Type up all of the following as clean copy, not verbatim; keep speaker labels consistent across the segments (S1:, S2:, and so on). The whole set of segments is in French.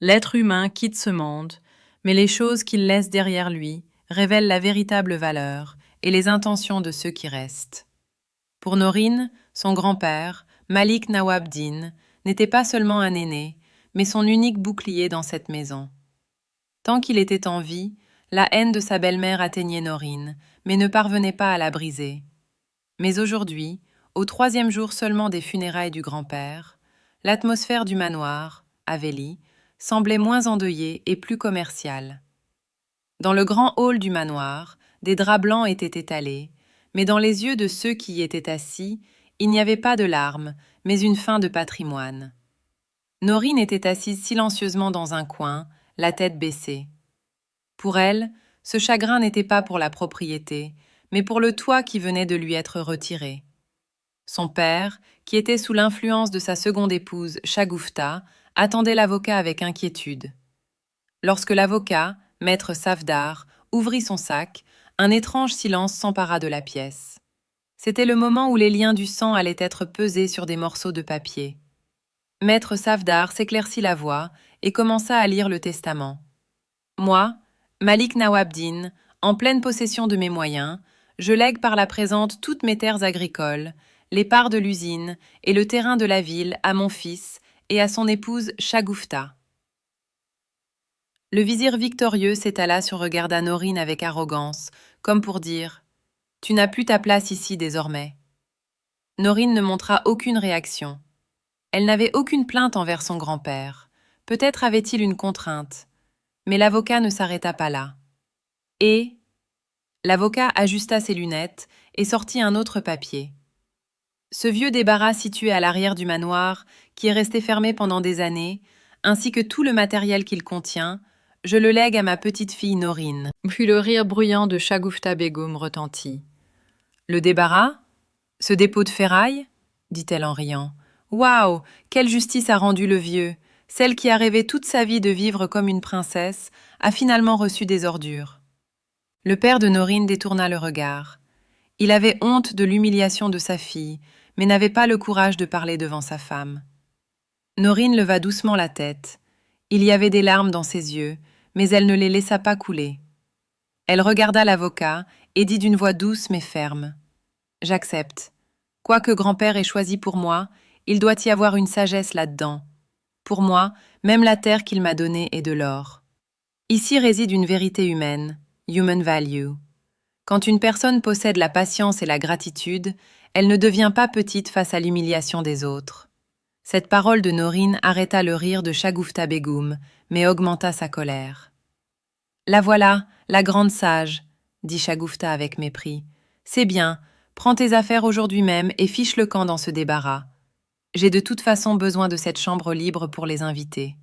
S1: L'être humain quitte ce monde, mais les choses qu'il laisse derrière lui révèlent la véritable valeur et les intentions de ceux qui restent. Pour Norine, son grand-père, Malik Nawab Din, n'était pas seulement un aîné, mais son unique bouclier dans cette maison. Tant qu'il était en vie, la haine de sa belle-mère atteignait Norine, mais ne parvenait pas à la briser. Mais aujourd'hui, au troisième jour seulement des funérailles du grand-père, l'atmosphère du manoir, Avélie, semblait moins endeuillée et plus commerciale. Dans le grand hall du manoir, des draps blancs étaient étalés, mais dans les yeux de ceux qui y étaient assis, il n'y avait pas de larmes, mais une fin de patrimoine. Norine était assise silencieusement dans un coin, la tête baissée. Pour elle, ce chagrin n'était pas pour la propriété, mais pour le toit qui venait de lui être retiré. Son père, qui était sous l'influence de sa seconde épouse, Shagufta, attendait l'avocat avec inquiétude. Lorsque l'avocat, maître Safdar, ouvrit son sac, un étrange silence s'empara de la pièce. C'était le moment où les liens du sang allaient être pesés sur des morceaux de papier. Maître Safdar s'éclaircit la voix et commença à lire le testament. Moi, Malik Nawabdin, en pleine possession de mes moyens, je lègue par la présente toutes mes terres agricoles, les parts de l'usine et le terrain de la ville à mon fils et à son épouse Shagufta. Le vizir victorieux s'étala sur regarda Norine avec arrogance, comme pour dire « Tu n'as plus ta place ici désormais ». Norine ne montra aucune réaction. Elle n'avait aucune plainte envers son grand-père. Peut-être avait-il une contrainte. Mais l'avocat ne s'arrêta pas là. Et l'avocat ajusta ses lunettes et sortit un autre papier. Ce vieux débarras situé à l'arrière du manoir, qui est resté fermé pendant des années, ainsi que tout le matériel qu'il contient, je le lègue à ma petite fille Norine. Puis le rire bruyant de Shagufta Begum retentit. Le débarras? Ce dépôt de ferraille? Dit-elle en riant. Waouh! Quelle justice a rendu le vieux! Celle qui a rêvé toute sa vie de vivre comme une princesse a finalement reçu des ordures. Le père de Norine détourna le regard. Il avait honte de l'humiliation de sa fille, mais n'avait pas le courage de parler devant sa femme. Norine leva doucement la tête. Il y avait des larmes dans ses yeux, mais elle ne les laissa pas couler. Elle regarda l'avocat et dit d'une voix douce mais ferme. « J'accepte. Quoi que grand-père ait choisi pour moi, il doit y avoir une sagesse là-dedans. Pour moi, même la terre qu'il m'a donnée est de l'or. Ici réside une vérité humaine, human value. Quand une personne possède la patience et la gratitude, elle ne devient pas petite face à l'humiliation des autres. » Cette parole de Norine arrêta le rire de Shagufta Begum, mais augmenta sa colère. « La voilà, la grande sage, » dit Shagufta avec mépris. « C'est bien, prends tes affaires aujourd'hui même et fiche le camp dans ce débarras. J'ai de toute façon besoin de cette chambre libre pour les invités. »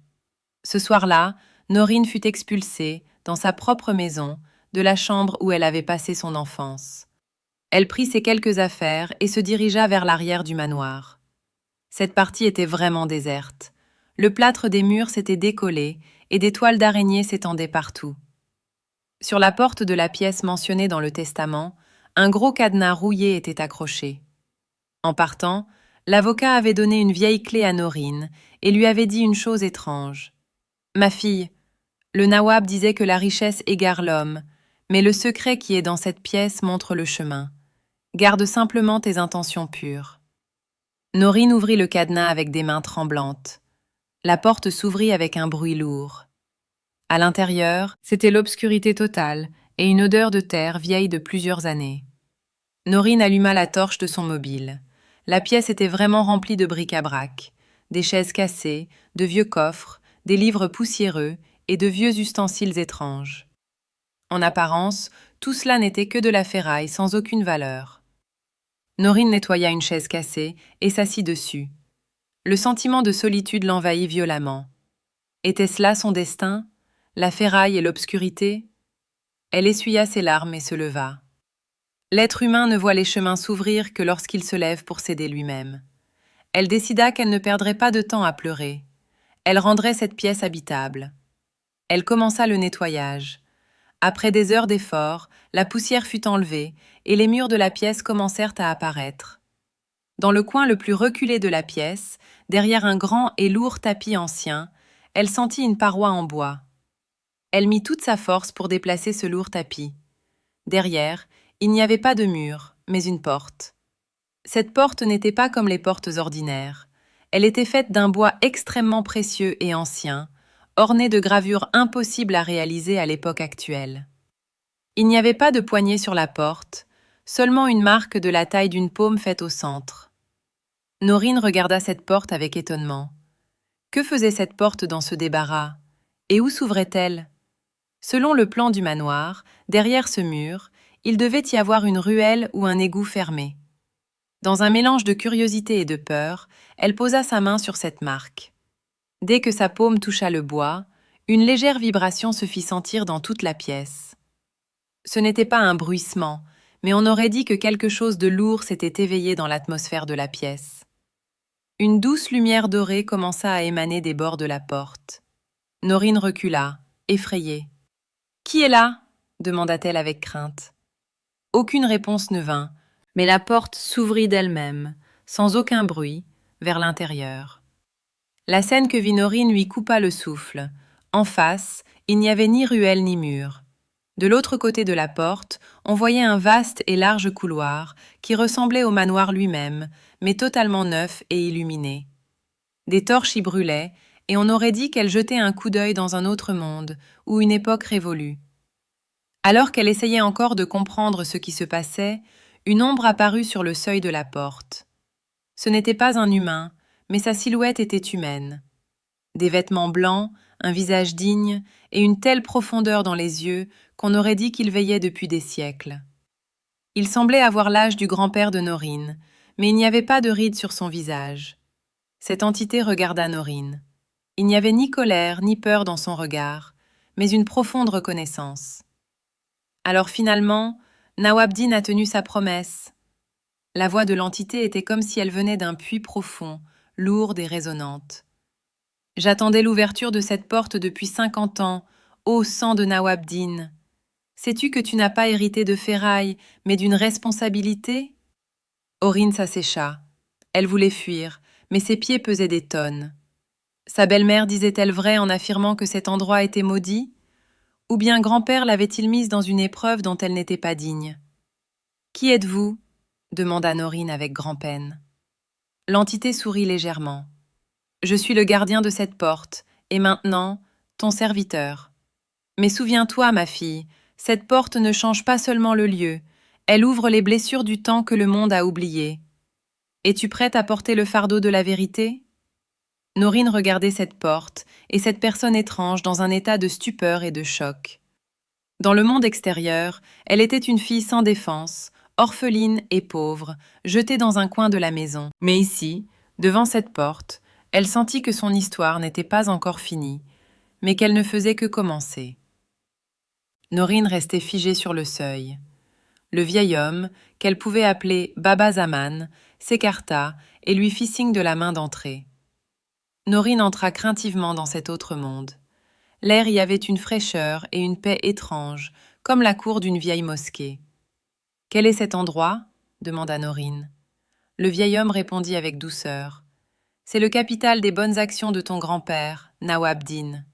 S1: Ce soir-là, Norine fut expulsée, dans sa propre maison, de la chambre où elle avait passé son enfance. Elle prit ses quelques affaires et se dirigea vers l'arrière du manoir. Cette partie était vraiment déserte. Le plâtre des murs s'était décollé et des toiles d'araignée s'étendaient partout. Sur la porte de la pièce mentionnée dans le testament, un gros cadenas rouillé était accroché. En partant, l'avocat avait donné une vieille clé à Norine et lui avait dit une chose étrange. « Ma fille, le nawab disait que la richesse égare l'homme, mais le secret qui est dans cette pièce montre le chemin. Garde simplement tes intentions pures. » Norine ouvrit le cadenas avec des mains tremblantes. La porte s'ouvrit avec un bruit lourd. À l'intérieur, c'était l'obscurité totale et une odeur de terre vieille de plusieurs années. Norine alluma la torche de son mobile. La pièce était vraiment remplie de bric-à-brac, des chaises cassées, de vieux coffres, des livres poussiéreux et de vieux ustensiles étranges. En apparence, tout cela n'était que de la ferraille sans aucune valeur. Norine nettoya une chaise cassée et s'assit dessus. Le sentiment de solitude l'envahit violemment. Était-ce là son destin, la ferraille et l'obscurité? Elle essuya ses larmes et se leva. L'être humain ne voit les chemins s'ouvrir que lorsqu'il se lève pour s'aider lui-même. Elle décida qu'elle ne perdrait pas de temps à pleurer. Elle rendrait cette pièce habitable. Elle commença le nettoyage. Après des heures d'effort, la poussière fut enlevée et les murs de la pièce commencèrent à apparaître. Dans le coin le plus reculé de la pièce, derrière un grand et lourd tapis ancien, elle sentit une paroi en bois. Elle mit toute sa force pour déplacer ce lourd tapis. Derrière, il n'y avait pas de mur, mais une porte. Cette porte n'était pas comme les portes ordinaires. Elle était faite d'un bois extrêmement précieux et ancien, orné de gravures impossibles à réaliser à l'époque actuelle. Il n'y avait pas de poignée sur la porte, seulement une marque de la taille d'une paume faite au centre. Norine regarda cette porte avec étonnement. Que faisait cette porte dans ce débarras? Et où s'ouvrait-elle? Selon le plan du manoir, derrière ce mur, il devait y avoir une ruelle ou un égout fermé. Dans un mélange de curiosité et de peur, elle posa sa main sur cette marque. Dès que sa paume toucha le bois, une légère vibration se fit sentir dans toute la pièce. Ce n'était pas un bruissement, mais on aurait dit que quelque chose de lourd s'était éveillé dans l'atmosphère de la pièce. Une douce lumière dorée commença à émaner des bords de la porte. Norine recula, effrayée. « Qui est là ?» demanda-t-elle avec crainte. Aucune réponse ne vint, mais la porte s'ouvrit d'elle-même, sans aucun bruit, vers l'intérieur. La scène que vit Norine lui coupa le souffle. En face, il n'y avait ni ruelle ni mur. De l'autre côté de la porte, on voyait un vaste et large couloir qui ressemblait au manoir lui-même, mais totalement neuf et illuminé. Des torches y brûlaient, et on aurait dit qu'elle jetait un coup d'œil dans un autre monde, ou une époque révolue. Alors qu'elle essayait encore de comprendre ce qui se passait, une ombre apparut sur le seuil de la porte. Ce n'était pas un humain, mais sa silhouette était humaine. Des vêtements blancs, un visage digne et une telle profondeur dans les yeux qu'on aurait dit qu'il veillait depuis des siècles. Il semblait avoir l'âge du grand-père de Norine, mais il n'y avait pas de rides sur son visage. Cette entité regarda Norine. Il n'y avait ni colère ni peur dans son regard, mais une profonde reconnaissance. Alors finalement, Nawabdin a tenu sa promesse. La voix de l'entité était comme si elle venait d'un puits profond, lourde et résonnante. J'attendais l'ouverture de cette porte depuis 50 ans, ô sang de Nawabdin. Sais-tu que tu n'as pas hérité de ferraille, mais d'une responsabilité? Orine s'assécha. Elle voulait fuir, mais ses pieds pesaient des tonnes. Sa belle-mère disait-elle vrai en affirmant que cet endroit était maudit? Ou bien grand-père l'avait-il mise dans une épreuve dont elle n'était pas digne? Qui êtes-vous? Demanda Norine avec grand-peine. L'entité sourit légèrement. Je suis le gardien de cette porte, et maintenant, ton serviteur. Mais souviens-toi, ma fille, cette porte ne change pas seulement le lieu, elle ouvre les blessures du temps que le monde a oublié. Es-tu prête à porter le fardeau de la vérité? Norine regardait cette porte et cette personne étrange dans un état de stupeur et de choc. Dans le monde extérieur, elle était une fille sans défense, orpheline et pauvre, jetée dans un coin de la maison. Mais ici, devant cette porte, elle sentit que son histoire n'était pas encore finie, mais qu'elle ne faisait que commencer. Norine restait figée sur le seuil. Le vieil homme, qu'elle pouvait appeler Baba Zaman, s'écarta et lui fit signe de la main d'entrer. Norine entra craintivement dans cet autre monde. L'air y avait une fraîcheur et une paix étranges, comme la cour d'une vieille mosquée. « Quel est cet endroit ?» demanda Norine. Le vieil homme répondit avec douceur. « C'est le capital des bonnes actions de ton grand-père, Nawabdin.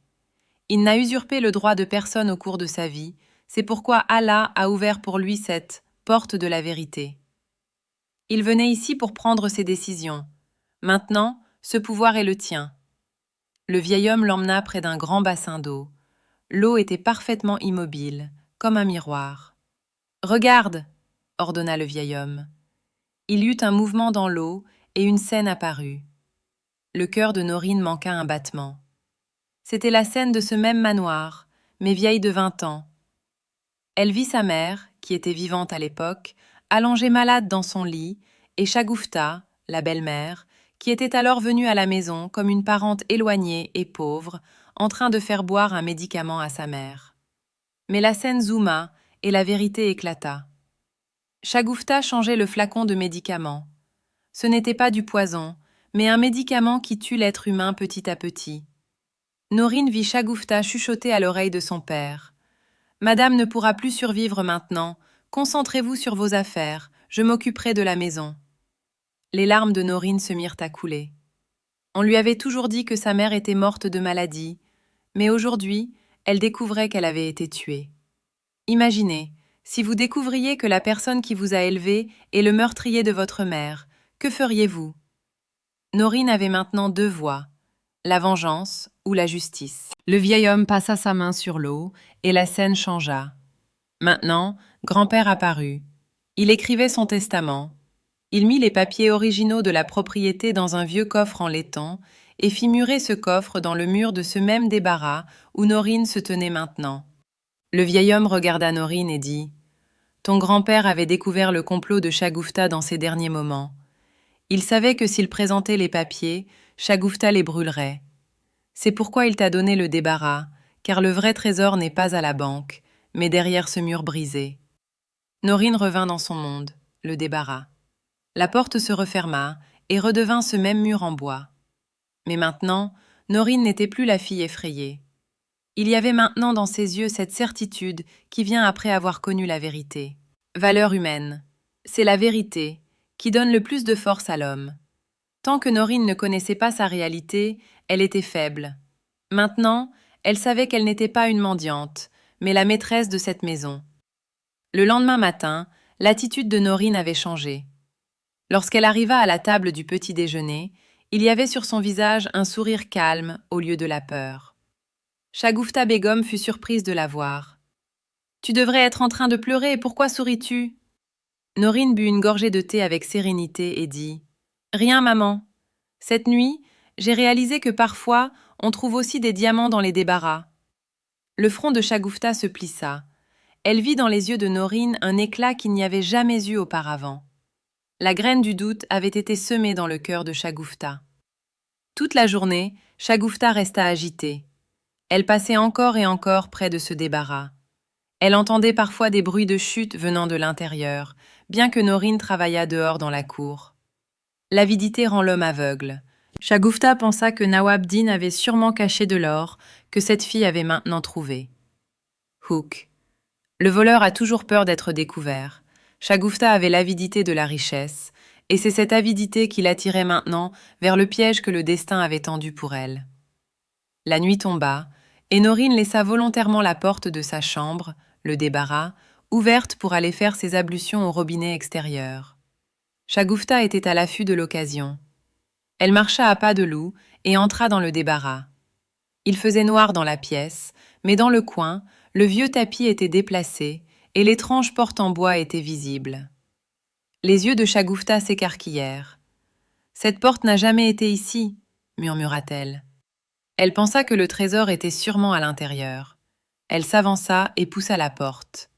S1: Il n'a usurpé le droit de personne au cours de sa vie, c'est pourquoi Allah a ouvert pour lui cette porte de la vérité. Il venait ici pour prendre ses décisions. Maintenant, ce pouvoir est le tien. » Le vieil homme l'emmena près d'un grand bassin d'eau. L'eau était parfaitement immobile, comme un miroir. « Regarde !» ordonna le vieil homme. Il y eut un mouvement dans l'eau et une scène apparut. Le cœur de Norine manqua un battement. C'était la scène de ce même manoir, mais vieille de 20 ans. Elle vit sa mère, qui était vivante à l'époque, allongée malade dans son lit, et Shagoufta, la belle-mère, qui était alors venue à la maison comme une parente éloignée et pauvre, en train de faire boire un médicament à sa mère. Mais la scène zooma et la vérité éclata. Shagoufta changeait le flacon de médicament. Ce n'était pas du poison, mais un médicament qui tue l'être humain petit à petit. Norine vit Shagoufta chuchoter à l'oreille de son père. « Madame ne pourra plus survivre maintenant. Concentrez-vous sur vos affaires. Je m'occuperai de la maison. » Les larmes de Norine se mirent à couler. On lui avait toujours dit que sa mère était morte de maladie, mais aujourd'hui, elle découvrait qu'elle avait été tuée. Imaginez, si vous découvriez que la personne qui vous a élevé est le meurtrier de votre mère, que feriez-vous? Norine avait maintenant deux voies, la vengeance ou la justice. Le vieil homme passa sa main sur l'eau et la scène changea. Maintenant, grand-père apparut. Il écrivait son testament. Il mit les papiers originaux de la propriété dans un vieux coffre en laiton et fit murer ce coffre dans le mur de ce même débarras où Norine se tenait maintenant. Le vieil homme regarda Norine et dit « Ton grand-père avait découvert le complot de Shagufta dans ses derniers moments. Il savait que s'il présentait les papiers, Shagufta les brûlerait. C'est pourquoi il t'a donné le débarras, car le vrai trésor n'est pas à la banque, mais derrière ce mur brisé. » Norine revint dans son monde, le débarras. La porte se referma et redevint ce même mur en bois. Mais maintenant, Norine n'était plus la fille effrayée. Il y avait maintenant dans ses yeux cette certitude qui vient après avoir connu la vérité. Valeur humaine. C'est la vérité qui donne le plus de force à l'homme. Tant que Norine ne connaissait pas sa réalité, elle était faible. Maintenant, elle savait qu'elle n'était pas une mendiante, mais la maîtresse de cette maison. Le lendemain matin, l'attitude de Norine avait changé. Lorsqu'elle arriva à la table du petit déjeuner, il y avait sur son visage un sourire calme au lieu de la peur. Shagufta Begum fut surprise de la voir. « Tu devrais être en train de pleurer, pourquoi souris-tu » Norine but une gorgée de thé avec sérénité et dit « Rien, maman. Cette nuit, j'ai réalisé que parfois, on trouve aussi des diamants dans les débarras. » Le front de Shagufta se plissa. Elle vit dans les yeux de Norine un éclat qu'il n'y avait jamais eu auparavant. La graine du doute avait été semée dans le cœur de Shagufta. Toute la journée, Shagufta resta agitée. Elle passait encore et encore près de ce débarras. Elle entendait parfois des bruits de chute venant de l'intérieur, bien que Norine travaillât dehors dans la cour. L'avidité rend l'homme aveugle. Shagufta pensa que Nawabdin avait sûrement caché de l'or, que cette fille avait maintenant trouvé. Hook. Le voleur a toujours peur d'être découvert. Shagufta avait l'avidité de la richesse, et c'est cette avidité qui l'attirait maintenant vers le piège que le destin avait tendu pour elle. La nuit tomba, et Norine laissa volontairement la porte de sa chambre, le débarras, ouverte pour aller faire ses ablutions au robinet extérieur. Shagufta était à l'affût de l'occasion. Elle marcha à pas de loup et entra dans le débarras. Il faisait noir dans la pièce, mais dans le coin, le vieux tapis était déplacé et l'étrange porte en bois était visible. Les yeux de Shagufta s'écarquillèrent. « Cette porte n'a jamais été ici, » murmura-t-elle. Elle pensa que le trésor était sûrement à l'intérieur. Elle s'avança et poussa la porte.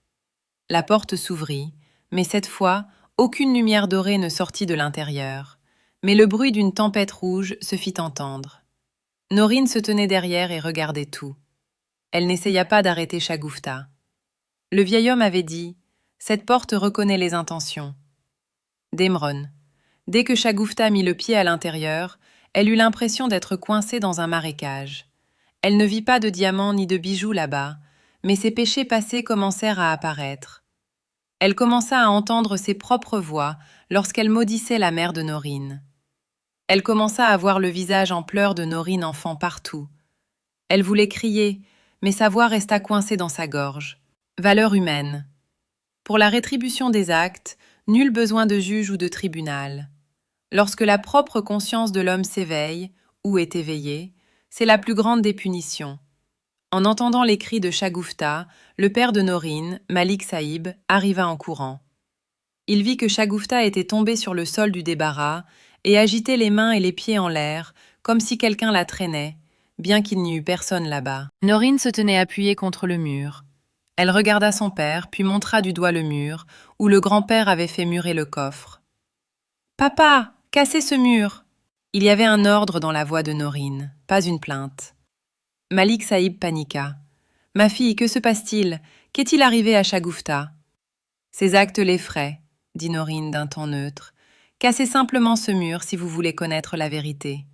S1: La porte s'ouvrit, mais cette fois, aucune lumière dorée ne sortit de l'intérieur. Mais le bruit d'une tempête rouge se fit entendre. Norine se tenait derrière et regardait tout. Elle n'essaya pas d'arrêter Shagufta. Le vieil homme avait dit « Cette porte reconnaît les intentions ». Demron. Dès que Shagufta mit le pied à l'intérieur, elle eut l'impression d'être coincée dans un marécage. Elle ne vit pas de diamants ni de bijoux là-bas, mais ses péchés passés commencèrent à apparaître. Elle commença à entendre ses propres voix lorsqu'elle maudissait la mère de Norine. Elle commença à voir le visage en pleurs de Norine enfant partout. Elle voulait crier, mais sa voix resta coincée dans sa gorge. Valeur humaine. Pour la rétribution des actes, nul besoin de juge ou de tribunal. Lorsque la propre conscience de l'homme s'éveille, ou est éveillée, c'est la plus grande des punitions. En entendant les cris de Shagufta, le père de Norine, Malik Sahib, arriva en courant. Il vit que Shagufta était tombée sur le sol du débarras et agitait les mains et les pieds en l'air, comme si quelqu'un la traînait, bien qu'il n'y eût personne là-bas. Norine se tenait appuyée contre le mur. Elle regarda son père, puis montra du doigt le mur, où le grand-père avait fait murer le coffre. « Papa, cassez ce mur !» Il y avait un ordre dans la voix de Norine, pas une plainte. Malik Sahib paniqua. « Ma fille, que se passe-t-il? Qu'est-il arrivé à Shagufta ?» « Ces actes l'effraient, » dit Norine d'un ton neutre. « Cassez simplement ce mur si vous voulez connaître la vérité. »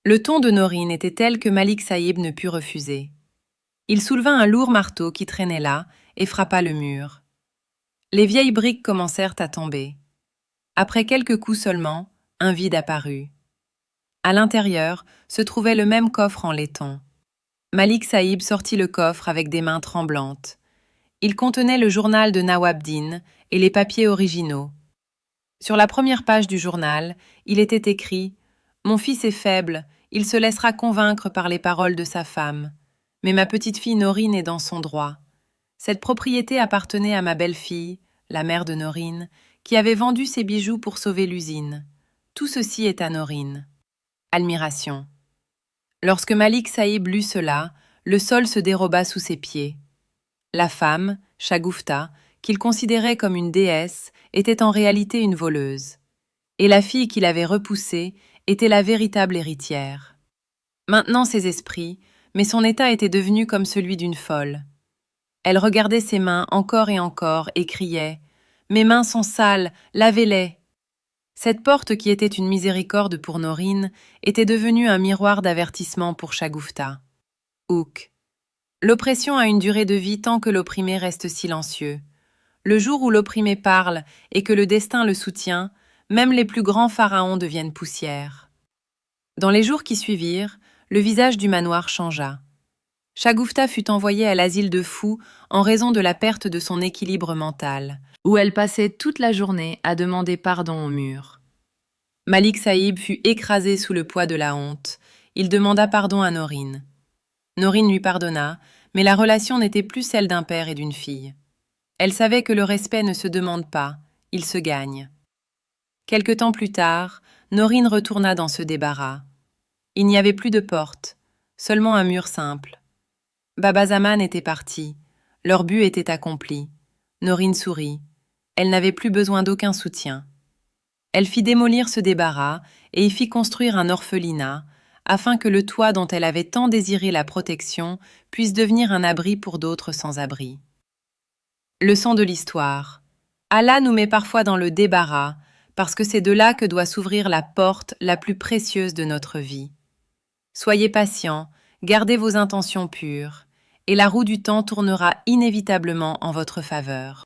S1: Le ton de Norine était tel que Malik Sahib ne put refuser. Il souleva un lourd marteau qui traînait là et frappa le mur. Les vieilles briques commencèrent à tomber. Après quelques coups seulement, un vide apparut. À l'intérieur se trouvait le même coffre en laiton. Malik Saïb sortit le coffre avec des mains tremblantes. Il contenait le journal de Nawabdin et les papiers originaux. Sur la première page du journal, il était écrit « Mon fils est faible, il se laissera convaincre par les paroles de sa femme. Mais ma petite fille Norine est dans son droit. Cette propriété appartenait à ma belle-fille, la mère de Norine, qui avait vendu ses bijoux pour sauver l'usine. Tout ceci est à Norine. » Admiration. Lorsque Malik Saïb lut cela, le sol se déroba sous ses pieds. La femme, Shagufta, qu'il considérait comme une déesse, était en réalité une voleuse. Et la fille qu'il avait repoussée était la véritable héritière. Maintenant ses esprits, mais son état était devenu comme celui d'une folle. Elle regardait ses mains encore et criait « Mes mains sont sales, lavez-les !» Cette porte qui était une miséricorde pour Norine était devenue un miroir d'avertissement pour Shagufta. Ook. L'oppression a une durée de vie tant que l'opprimé reste silencieux. Le jour où l'opprimé parle et que le destin le soutient, même les plus grands pharaons deviennent poussière. Dans les jours qui suivirent, le visage du manoir changea. Shagufta fut envoyée à l'asile de fous en raison de la perte de son équilibre mental, où elle passait toute la journée à demander pardon au mur. Malik Saïb fut écrasé sous le poids de la honte. Il demanda pardon à Norine. Norine lui pardonna, mais la relation n'était plus celle d'un père et d'une fille. Elle savait que le respect ne se demande pas, il se gagne. Quelque temps plus tard, Norine retourna dans ce débarras. Il n'y avait plus de porte, seulement un mur simple. Baba Zaman était parti, leur but était accompli. Norine sourit. Elle n'avait plus besoin d'aucun soutien. Elle fit démolir ce débarras et y fit construire un orphelinat, afin que le toit dont elle avait tant désiré la protection puisse devenir un abri pour d'autres sans-abri. Leçon de l'histoire. Allah nous met parfois dans le débarras, parce que c'est de là que doit s'ouvrir la porte la plus précieuse de notre vie. Soyez patients, gardez vos intentions pures, et la roue du temps tournera inévitablement en votre faveur.